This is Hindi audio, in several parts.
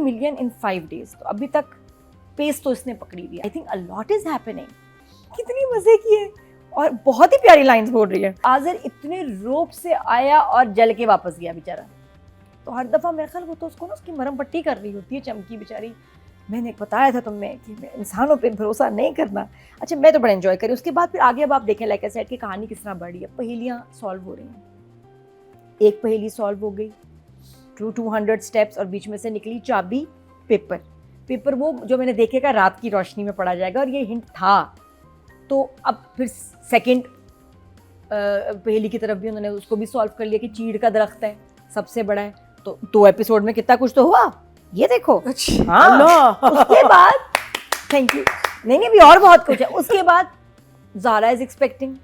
million in 5 days, तो अभी तक पेस तो इसने पकड़ी ली। I think a lot is happening. कितनी मजे की है और बहुत ही प्यारी लाइंस बोल रही है। आज़र इतने रोप से आया और जल के वापस गया बेचारा। तो हर दफ़ा मेरे ख्याल वो तो उसको ना उसकी मरहम पट्टी कर रही होती है चमकी बेचारी। मैंने बताया था तुम्हें कि इंसानों पे भरोसा नहीं करना। अच्छा, मैं तो बड़ा एंजॉय करी। उसके बाद फिर आगे अब आप देखें लाइक आई सेड की कहानी किस तरह बढ़ रही है। पहेलियाँ सॉल्व हो रही हैं। एक पहेली सॉल्व हो गई थ्रू 200 स्टेप्स और बीच में से निकली चाबी पेपर वो जो मैंने देखेगा रात की रोशनी में पढ़ा जाएगा और ये हिंट था। तो अब फिर सेकंड पहेली की तरफ भी उन्होंने उसको भी सॉल्व कर लिया कि चीड़ का दरख्त है, सबसे बड़ा है। तो 2 एपिसोड में कितना कुछ तो हुआ, ये देखो। हाँ, उसके बाद थैंक यू, नहीं अभी और बहुत कुछ है। उसके बाद ज़ारा इज एक्सपेक्टिंग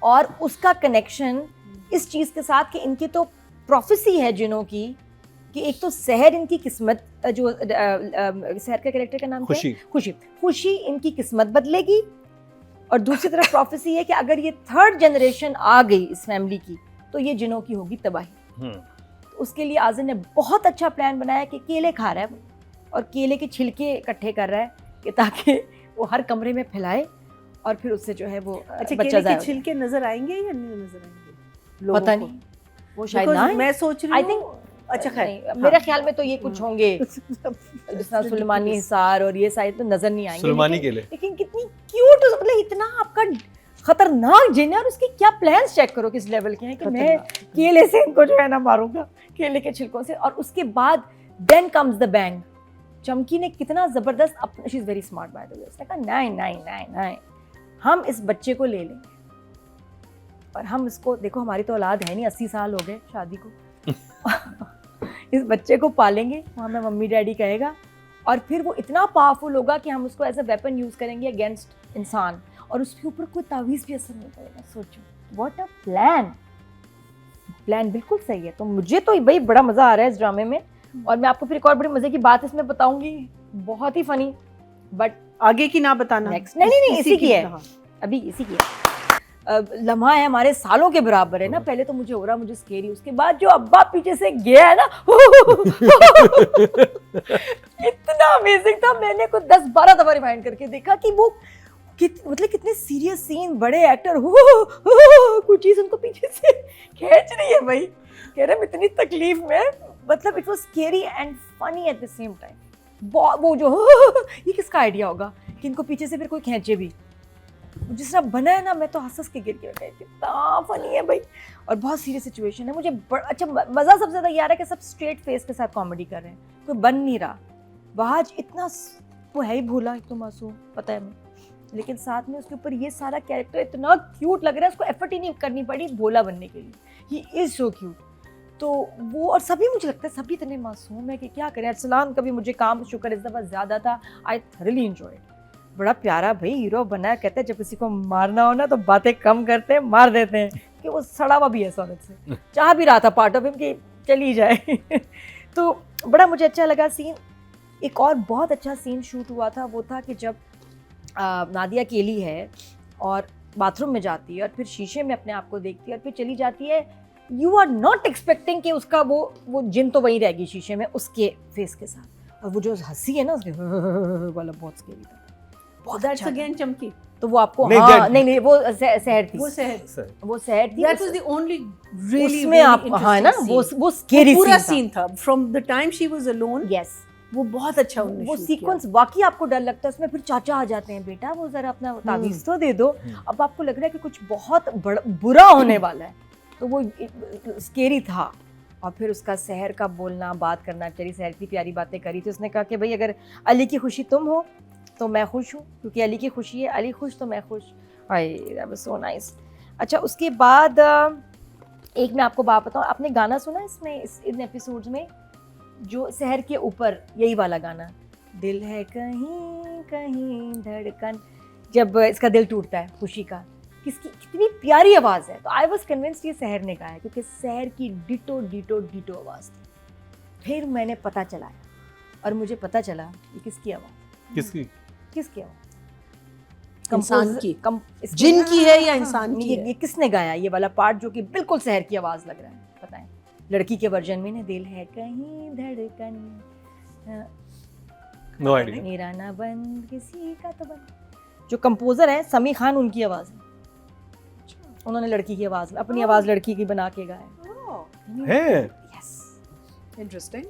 और उसका कनेक्शन इस चीज़ के साथ कि इनकी तो प्रोफेसी है जिनों की कि एक तो सहर इनकी किस्मत, जो सहर का कैरेक्टर का नाम खुशी इनकी किस्मत बदलेगी। और दूसरी तरफ प्रोफेसी है कि अगर ये 3rd जनरेशन आ गई इस फैमिली की तो ये जिनों की होगी तबाही। तो उसके लिए आज़र ने बहुत अच्छा प्लान बनाया कि केले खा रहा है वो और केले के छिलके इकट्ठे कर रहा है कि ताकि वो हर कमरे में फैलाए और फिर उससे जो है वो अच्छा बच्चा केले के छिलके नजर आएंगे या नहीं नजर आएंगे? पता नहीं, वो शायद ना। मैं सोच रही हूँ, आई थिंक अच्छा खैर मेरे ख्याल में तो ये कुछ होंगे जिसना सुलेमानी हिसार और ये शायद तो नजर नहीं आएंगे। सुलेमानी केले, लेकिन कितनी क्यूट, मतलब इतना आपका खतरनाक जिन है और उसके क्या प्लान्स चेक करो किस लेवल के हैं कि मैं केले से इनको जो है ना मारूंगा, केले के छिलकों से। और उसके बाद देन कम्स द बैंग। चमकी ने कितना जबरदस्त, she is very smart by the way, उसने कहा नहीं हम इस बच्चे को ले लेंगे और हम इसको, देखो हमारी तो औलाद है नहीं, 80 साल हो गए शादी को इस बच्चे को पालेंगे, वहाँ में मम्मी डैडी कहेगा और फिर वो इतना पावरफुल होगा कि हम उसको एज अ वेपन यूज करेंगे अगेंस्ट इंसान और उसके ऊपर कोई तावीज़ भी असर नहीं करेगा। सोचो व्हाट अ प्लान बिल्कुल सही है। तो मुझे तो भाई बड़ा मजा आ रहा है इस ड्रामे में और मैं आपको फिर एक और बड़ी मजे की बात इसमें बताऊंगी, बहुत ही फनी, बट आगे की ना बताना। नेक्स्ट नहीं इसी की है, अभी इसी की है। लम्हा है हमारे सालों के बराबर है ना। पहले तो मुझे हो रहा, मुझे स्केरी, उसके बाद जो अब्बा पीछे से गया है ना इतना अमेजिंग था। मैंने कुछ 10-12 दफा रिवाइंड करके देखा कि वो मतलब कितने सीरियस सीन, बड़े एक्टर कुछ चीज उनको पीछे से खींच रही है भाई, कह रहे इतनी तकलीफ में, मतलब it was scary and funny at the same time. वो जो ये किसका आइडिया होगा कि इनको पीछे से फिर कोई खींचे भी, जिस तरह बना है ना, मैं तो हंस के गिर गई, कितना फनी है भाई और बहुत सीरियस सिचुएशन है। मुझे अच्छा मजा सबसे ज्यादा ये आ रहा है कि सब स्ट्रेट फेस के साथ कॉमेडी कर रहे हैं, कोई बन नहीं रहा। वहाज इतना वो है ही भोला, एक तो मासूम पता है, लेकिन साथ में उसके ऊपर ये सारा कैरेक्टर इतना क्यूट लग रहा है, उसको एफर्ट ही नहीं करनी पड़ी भोला बनने के लिए, ही इज सो क्यूट। तो वो और सभी, मुझे लगता है सभी इतने मासूम है कि क्या करें। अरसलान का भी मुझे काम शुक्र इस दफ़ा ज़्यादा था, आई थॉरली एंजॉय। बड़ा प्यारा भाई हीरो बना है, कहते हैं जब किसी को मारना हो ना तो बातें कम करते हैं, मार देते हैं, कि वो सड़ा हुआ भी है सोनत से, चाह भी रहा था पार्ट ऑफ हिम कि चली जाए तो बड़ा मुझे अच्छा लगा सीन। एक और बहुत अच्छा सीन शूट हुआ था, वो था कि जब नादिया अकेली है और बाथरूम में जाती है और फिर शीशे में अपने आप को देखती है और फिर चली जाती है। यू आर नॉट एक्सपेक्टिंग कि उसका वो जिन तो वहीं रहेगी शीशे में उसके फेस के साथ, और वो जो हंसी है ना उसके वाला बहुत स्केरी था, बहुत दैट्स अगेन चमकी। तो वो आपको नहीं वो सहर थी, वो सहर थी। That was the only really उसमें आप हाँ ना वो स्केरी पूरा सीन था from the time she was alone. Yes, वो बहुत अच्छा वो सीक्वेंस वाकई आपको डर लगता है उसमें। फिर चाचा आ जाते हैं, बेटा वो जरा अपना तावीज़ तो दे दो। अब आपको लग रहा है कि कुछ बहुत बुरा होने वाला है, तो वो स्केरी था। और फिर उसका सहर का बोलना, बात करना, चली सहर की प्यारी बातें करी थी। उसने कहा कि भाई अगर अली की खुशी तुम हो तो मैं खुश हूँ, क्योंकि अली की खुशी है, अली खुश तो मैं खुश। That was so nice. अच्छा, उसके बाद एक मैं आपको बात बताऊँ, आपने गाना सुना इसमें इन एपिसोड्स में जो सहर के ऊपर यही वाला गाना, दिल है कहीं कहीं धड़कन, जब इसका दिल टूटता है खुशी का, कितनी प्यारी आवाज़ है। तो आई वॉज कन्विंस्ड ये सहर ने गाया, क्योंकि सहर की डिटो डिटो डिटो आवाज़ थी। फिर मैंने पता चलाया और मुझे पता चला ये किसकी आवाज़, किसकी आवाज़, इंसान की, जिन की है या इंसान की है? ये किसने गाया ये वाला पार्ट जो कि बिल्कुल सहर की आवाज़ लग रहा है, बताएं। लड़की के वर्जन में ना, दिल है कहीं धड़कन नो आइडिया। मेरा ना बंद किसी का तो बंद। जो कंपोजर है समी खान, उनकी आवाज है। उन्होंने लड़की की आवाज में अपनी आवाज लड़की की बना के गाया है। Yes, interesting.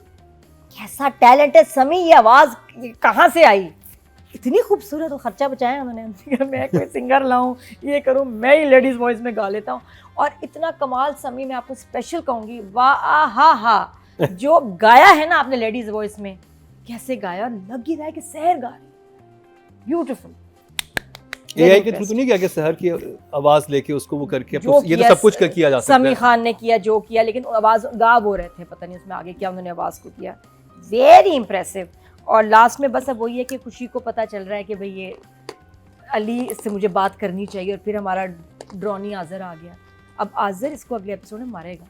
कैसा टैलेंट है समी, ये आवाज कहाँ से आई, इतनी खूबसूरत। और खर्चा बचाया उन्होंने, मैं कोई सिंगर लाऊं, ये करूं, मैं ही लेडीज वॉइस में गा लेता हूँ। और इतना कमाल समी, मैं आपको स्पेशल कहूंगी, वाह हा हा जो गाया है ना आपने लेडीज वॉइस में, कैसे गाया, लग ही रहा है कि शहर गा रही। ब्यूटीफुल। एआई के थ्रू तो नहीं किया कि शहर की आवाज लेके उसको वो करके ये तो सब कुछ किया जा सकता है। समी खान ने किया जो किया, लेकिन आवाज गा वो रहे थे, पता नहीं उसमें आगे क्या उन्होंने आवाज को किया। Very impressive. और लास्ट में बस अब वही है कि खुशी को पता चल रहा है कि भाई ये अली से मुझे बात करनी चाहिए, और फिर हमारा ड्रॉनी आजर आ गया। अब आजर इसको अगले एपिसोड में मारेगा।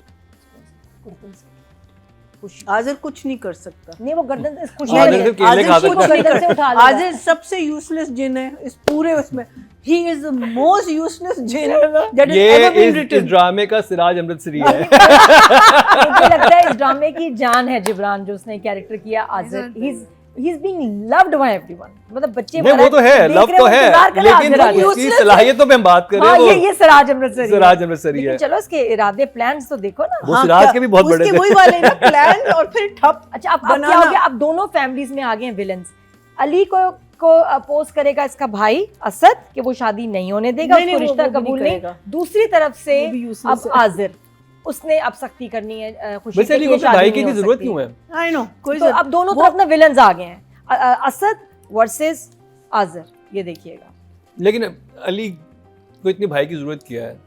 खुशी आजिर कुछ नहीं कर सकता। नहीं, वो गर्दन से खुशी आजिर नहीं सिर्फ है। केले खा आजिर सकता कुछ नहीं गर्दन से कर उठा सकता। लेगा। आजिर सबसे यूजलेस जिन है इस पूरे उसमें। He is the most useless gin that is ever been ये इस रिटन। ड्रामे का सिराज अमृतसरी है। मुझे लगता है इस ड्रामे की जान है जिब्रान, जो उसने कैरेक्टर किया आजिर। He is being loved by everyone. मतलब बच्चे नहीं, वो तो है, देख लव रहे तो हैं, है, इंतजार कर रहे हैं लेकिन आजिर आ उसकी जाए। सलाहियतों पे हम बात करें, हाँ, वो ये सिराज अमृतसरी है। सिराज अमृतसरी लेकिन है। चलो इसके इरादे प्लान्स तो देखो ना। वो सिराज के भी बहुत बड़े उसके थे। वही वाले ना प्लान और फिर ठप। अच्छा, अब क्या बनाना। हो गया, अब दोनों फैमिलीज में आ गए हैं विलन्स। अली को अपोज करेगा इसका भाई असद कि वो शादी नहीं होने देगा, नहीं, उसको नहीं, रिश्ता वो भी कबूल नहीं नहीं। करेगा। दूसरी तरफ से वो भी useless अब है। आजिर, उसने अब सख्ती करनी है खुशी वैसे पे अली कि को अपने शादी भाई की नहीं हो जरूरत सकती। क्यों है? आई नो कोई तो अब दोनों तरफ ना विलन्स आ गए हैं, असद वर्सेस आजिर, ये देखिएगा। लेकिन अली को इतनी भाई की जरूरत क्या है?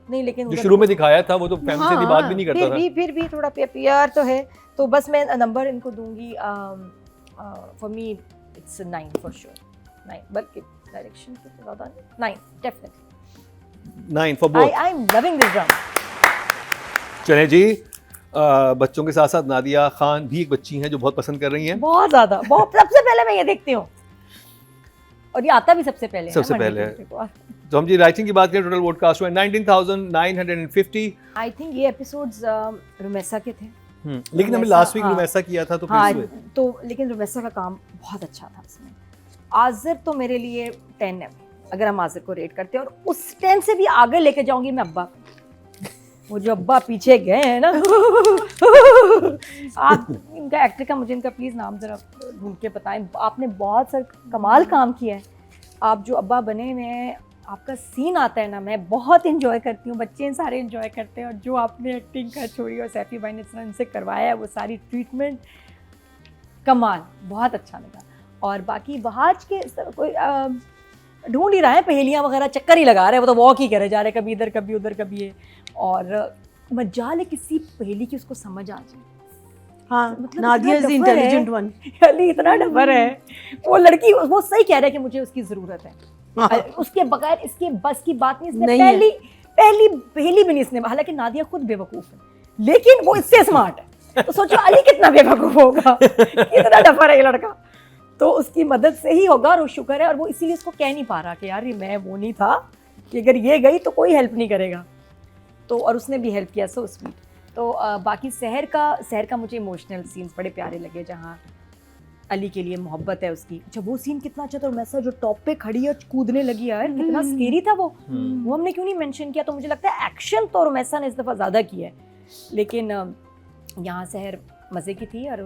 नहीं, लेकिन जो उधर- शुरू में दिखाया था वो तो फैमिली से इतनी बात भी नहीं करता था। फिर भी थोड़ा प्यार तो है। तो बस मैं नंबर इनको दूंगी, for me it's 9 for sure. 9, बल्कि डायरेक्शन से तो ज्यादा नहीं, 9 definitely. 9 for both. I am loving this drama. चलें जी, बच्चों के साथ साथ नादिया खान भी एक बच्ची हैं जो बहुत पसंद कर रही हैं। बहुत ज्यादा, बहुत। सबसे पहले मैं ये देखती हूँ, और ये आता भी सबसे पहले है सबसे ना, पहले है। Monday Tuesday को। तो हम जी राइटिंग की बात करें, टोटल वोडकास्ट हुए 19,950। आई थिंक ये एपिसोड्स रुमेसा के थे। लेकिन हमने रुमेसा, लास्ट वीक हाँ। रुमेसा किया था तो हाँ, फिर तो लेकिन रुमेसा का काम बहुत अच्छा था इसमें। आजिर तो मेरे लिए 10 है, अगर हम आजिर को रेट करते हैं, और उस 10 से भी आगे लेके जाऊंगी मैं अब्बा को। वो जो अब्बा पीछे गए हैं ना, आप इनका एक्टर का मुझे इनका प्लीज नाम जरा ढूंढ के बताएं। आपने बहुत सारा कमाल काम किया है। आप जो अब्बा बने हुए हैं, आपका सीन आता है ना, मैं बहुत इंजॉय करती हूँ, बच्चे सारे इंजॉय करते हैं। और जो आपने एक्टिंग का छोड़ी और सैफी भाई ने इनसे करवाया है, वो सारी ट्रीटमेंट कमाल, बहुत अच्छा लगा। और बाकी बहाज के इस तरह कोई ढूंढ ही रहा है, पहेलियाँ वगैरह चक्कर ही लगा रहे हैं, वो तो वॉक ही करे जा रहे हैं, कभी इधर कभी उधर कभी ये। और मजाल है किसी पहेली की उसको समझ आ जाए। हाँ, मतलब नादिया इज इतना इंटेलिजेंट डफर वन। अली इतना डबर है, वो लड़की, वो सही कह रहा है कि मुझे उसकी जरूरत है। उसके बगैर इसके बस की बात नहीं। इसने नहीं है। पहली भी नहीं इसने, हालांकि नादिया खुद बेवकूफ है, लेकिन वो इससे स्मार्ट है। तो सोचो अली कितना बेवकूफ होगा, कितना डफर है ये लड़का। तो उसकी मदद से ही होगा, और वो शुक्र है। और वो इसीलिए उसको कह नहीं पा रहा कि यार ये मैं वो नहीं था, कि अगर ये गई तो कोई हेल्प नहीं करेगा। तो और उसने भी हेल्प किया, सो स्वीट। तो बाकी शहर का मुझे इमोशनल सीन्स बड़े प्यारे लगे, जहाँ अली के लिए मोहब्बत है उसकी। अच्छा, वो सीन कितना अच्छा था। और मैसा जो टॉप पे खड़ी है, कूदने लगी यार, कितना स्केरी था वो हमने क्यों नहीं मेंशन किया। तो मुझे लगता है एक्शन तो रुमेसा ने इस दफ़ा ज़्यादा किया है, लेकिन यहाँ शहर मज़े की थी। और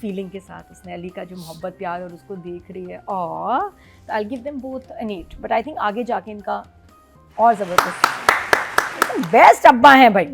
फीलिंग के साथ उसने अली का जो मोहब्बत प्यार और उसको देख रही है, और I give them both an 8। But I think आगे जाके इनका और ज़बरदस्त बेस्ट अब्बा हैं भाई।